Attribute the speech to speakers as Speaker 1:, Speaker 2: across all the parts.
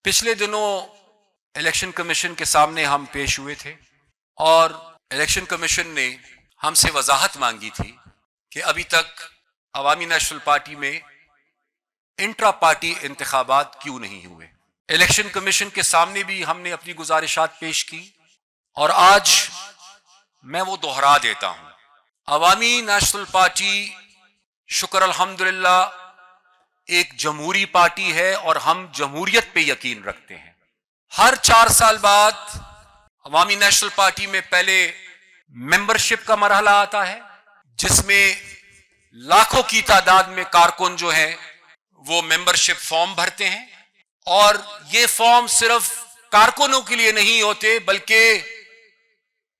Speaker 1: पिछले दिनों election commission के सामने हम पेश हुए थे और इलेक्शन कमीशन ने हमसे वजाहत मांगी थी कि अभी तक अवामी नेशनल पार्टी में इंट्रा पार्टी इंतखाबात क्यों नहीं हुए। इलेक्शन कमीशन के सामने भी हमने अपनी गुजारिशात पेश की और आज मैं वो दोहरा देता हूं। अवामी नेशनल पार्टी शुक्र अल्हम्दुलिल्लाह एक जमहूरी पार्टी है और हम जमहूरियत पे यकीन रखते हैं। हर 4 साल बाद अवामी नेशनल पार्टी में पहले मेंबरशिप का मरहला आता है जिसमें लाखों की तादाद में कारकुन जो हैं वो मेंबरशिप फॉर्म भरते हैं और ये फॉर्म सिर्फ कारकुनों के लिए नहीं होते बल्कि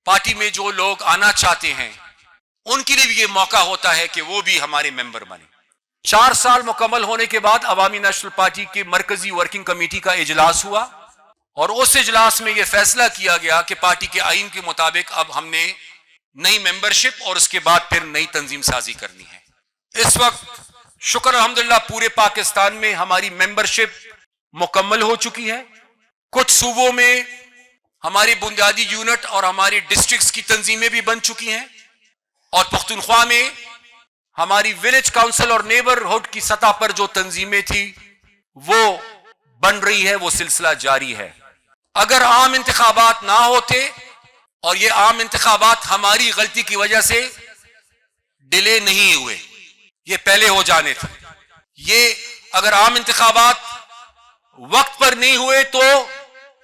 Speaker 1: पार्टी में जो लोग आना चाहते हैं उनके लिए भी ये मौका होता है कि वो भी हमारे मेंबर बने। 4 साल मुकम्मल होने के बाद अवामी नेशनल पार्टी की मरकजी वर्किंग कमेटी का इजलास हुआ और उस इजलास में यह फैसला किया गया कि पार्टी के आईन के मुताबिक अब हमने नई मेंबरशिप और उसके बाद फिर नई तंजीम साजी करनी है। इस वक्त शुक्र अल्हम्दुलिल्लाह पूरे पाकिस्तान में हमारी मेंबरशिप मुकम्मल हो चुकी है। कुछ सूबों में हमारी बुनियादी यूनिट और हमारी डिस्ट्रिक्ट्स की तंजीमें भी बन चुकी हैं और पख्तूनख्वा में हमारी विलेज काउंसिल और नेबरहुड की सतह पर जो तंजीमें थी वो बन रही है, वो सिलसिला जारी है। अगर आम इंतखाबात ना होते और ये आम इंतखाबात हमारी गलती की वजह से डिले नहीं हुए, ये पहले हो जाने थे, ये अगर आम इंतखाबात वक्त पर नहीं हुए तो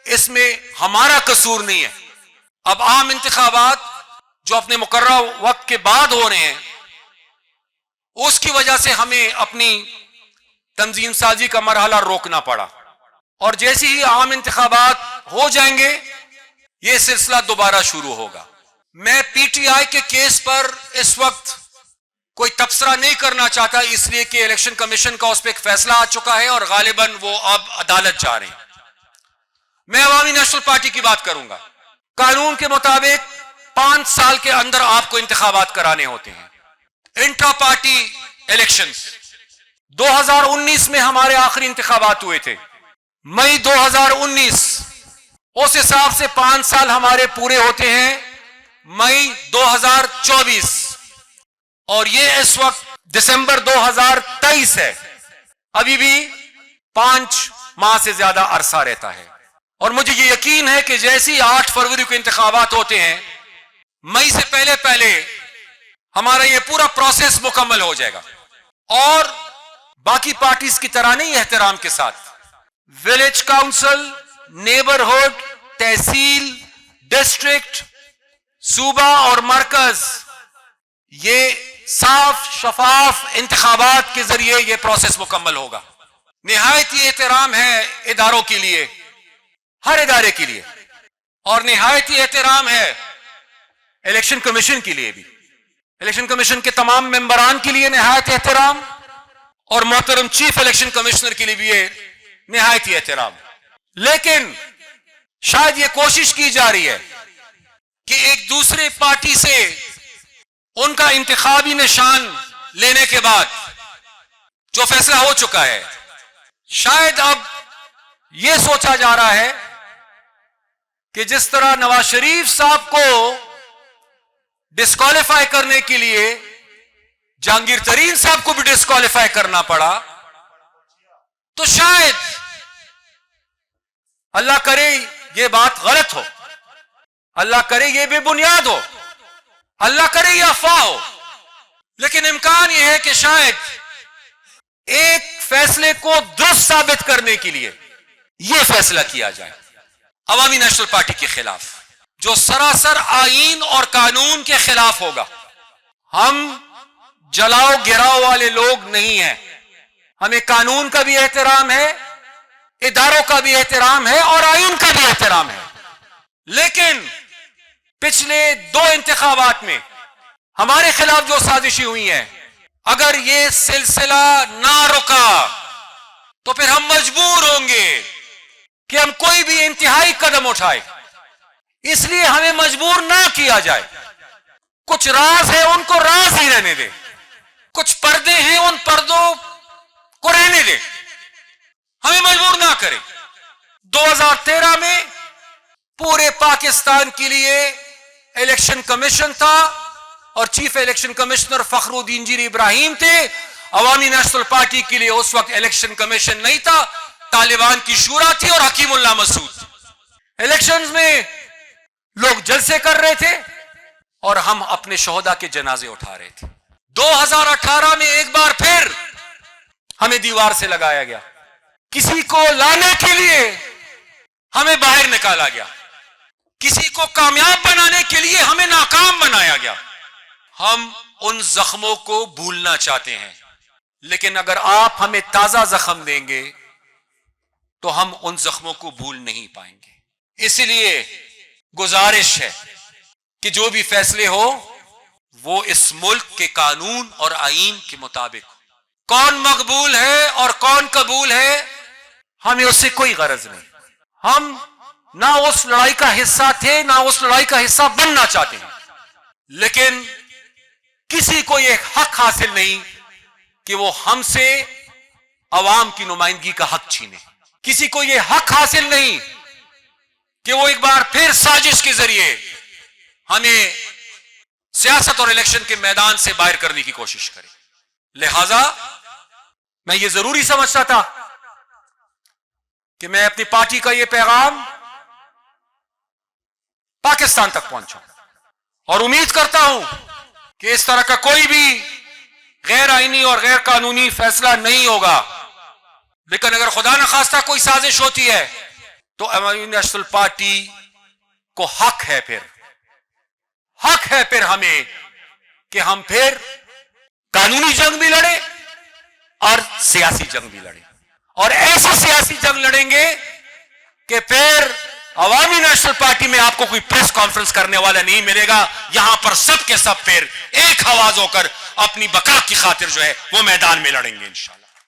Speaker 1: इसमें हमारा कसूर नहीं है। अब आम इंतखाबात जो अपने मुकर्रर वक्त के बाद हो रहे हैं उसकी वजह से हमें अपनी तंजीम साजी का मरहला रोकना पड़ा और जैसे ही आम इंतखाबात हो जाएंगे यह सिलसिला दोबारा शुरू होगा। मैं पीटीआई के केस पर इस वक्त कोई तबसरा नहीं करना चाहता इसलिए कि इलेक्शन कमीशन का उस पर एक फैसला आ चुका है और गालिबन वो अब अदालत जा रहे हैं। मैं अवामी नेशनल पार्टी की बात करूंगा। कानून के मुताबिक 5 साल के अंदर आपको इंतखाबात कराने होते हैं। इंट्रा पार्टी इलेक्शंस 2019 में हमारे आखिरी इंतखाबात हुए थे, मई 2019। उस हिसाब से 5 साल हमारे पूरे होते हैं मई 2024 और ये इस वक्त दिसंबर 2023 है। अभी भी 5 माह से ज्यादा अरसा रहता है और मुझे ये यकीन है कि जैसे ही 8 फरवरी को इंतखाबात होते हैं मई से पहले पहले हमारा ये पूरा प्रोसेस मुकम्मल हो जाएगा और बाकी पार्टीज की तरह नहीं, एहतराम के साथ विलेज काउंसिल, नेबरहुड, तहसील, डिस्ट्रिक्ट, सूबा और मरकज ये साफ शफाफ इंतखाबात के जरिए ये प्रोसेस मुकम्मल होगा। निहायत ही एहतराम है इदारों के लिए, हर इदारे के लिए, और निहायत ही एहतराम है इलेक्शन कमीशन के लिए भी। इलेक्शन कमीशन के तमाम मेंबरान के लिए निहायत एहतराम और मोहतरम चीफ इलेक्शन कमिश्नर के लिए भी ये निहायत ही एहतराम। लेकिन शायद ये कोशिश की जा रही है कि एक दूसरे पार्टी से उनका इंतखाबी निशान लेने के बाद जो फैसला हो चुका है, शायद अब यह सोचा जा रहा है कि जिस तरह नवाज शरीफ साहब को डिस्क्वालीफाई करने के लिए जहांगीर तरीन साहब को भी डिस्क्वालीफाई करना पड़ा, तो शायद अल्लाह करे ये बात गलत हो, अल्लाह करे ये बेबुनियाद हो, अल्लाह करे ये अफवाह हो, लेकिन इम्कान यह है कि शायद एक फैसले को दुरुस्त साबित करने के लिए यह फैसला किया जाए अवामी नेशनल पार्टी के खिलाफ, जो सरासर आईन और कानून के खिलाफ होगा। हम जलाओ गिराओ वाले लोग नहीं हैं, हमें कानून का भी एहतराम है, इदारों का भी एहतराम है और आईन का भी एहतराम है। लेकिन पिछले 2 इंतखाबात में हमारे खिलाफ जो साजिशें हुई हैं, अगर यह सिलसिला ना रुका तो फिर हम मजबूर होंगे कि हम कोई भी इंतहाई कदम उठाए। इसलिए हमें मजबूर ना किया जाए। कुछ राज है उनको राज ही रहने दे, कुछ पर्दे हैं उन पर्दों को रहने दे, हमें मजबूर ना करें। 2013 में पूरे पाकिस्तान के लिए इलेक्शन कमीशन था और चीफ इलेक्शन कमिश्नर फखरुद्दीन जी इब्राहिम थे। अवामी नेशनल पार्टी के लिए उस वक्त इलेक्शन कमीशन नहीं था, तालिबान की शूरा थी और हकीमुल्लाह मसूद। इलेक्शंस में लोग जलसे कर रहे थे और हम अपने शोहदा के जनाजे उठा रहे थे। 2018 में एक बार फिर हमें दीवार से लगाया गया, किसी को लाने के लिए हमें बाहर निकाला गया, किसी को कामयाब बनाने के लिए हमें नाकाम बनाया गया। हम उन जख्मों को भूलना चाहते हैं, लेकिन अगर आप हमें ताजा जख्म देंगे तो हम उन जख्मों को भूल नहीं पाएंगे। इसलिए गुजारिश है कि जो भी फैसले हो वो इस मुल्क के कानून और आईन के मुताबिक हो। कौन मकबूल है और कौन कबूल है, हमें उससे कोई गरज नहीं। हम ना उस लड़ाई का हिस्सा थे, ना उस लड़ाई का हिस्सा बनना चाहते हैं, लेकिन किसी को यह हक हासिल नहीं कि वो हमसे अवाम की नुमाइंदगी का हक छीने। किसी को यह हक हासिल नहीं कि वो एक बार फिर साजिश के जरिए हमें सियासत और इलेक्शन के मैदान से बाहर करने की कोशिश करे। लिहाजा मैं ये जरूरी समझता था कि मैं अपनी पार्टी का ये पैगाम पाकिस्तान तक पहुंचाऊं और उम्मीद करता हूं कि इस तरह का कोई भी गैर आईनी और गैर कानूनी फैसला नहीं होगा। लेकिन अगर खुदा न खास्ता कोई साजिश होती है तो अवामी नेशनल पार्टी को हक है फिर हमें कि हम फिर कानूनी जंग भी लड़े और सियासी जंग भी लड़े, और ऐसी सियासी जंग लड़ेंगे कि फिर अवामी नेशनल पार्टी में आपको कोई प्रेस कॉन्फ्रेंस करने वाला नहीं मिलेगा। यहां पर सब के सब फिर एक आवाज होकर अपनी बका की खातिर जो है वो मैदान में लड़ेंगे इंशाल्लाह।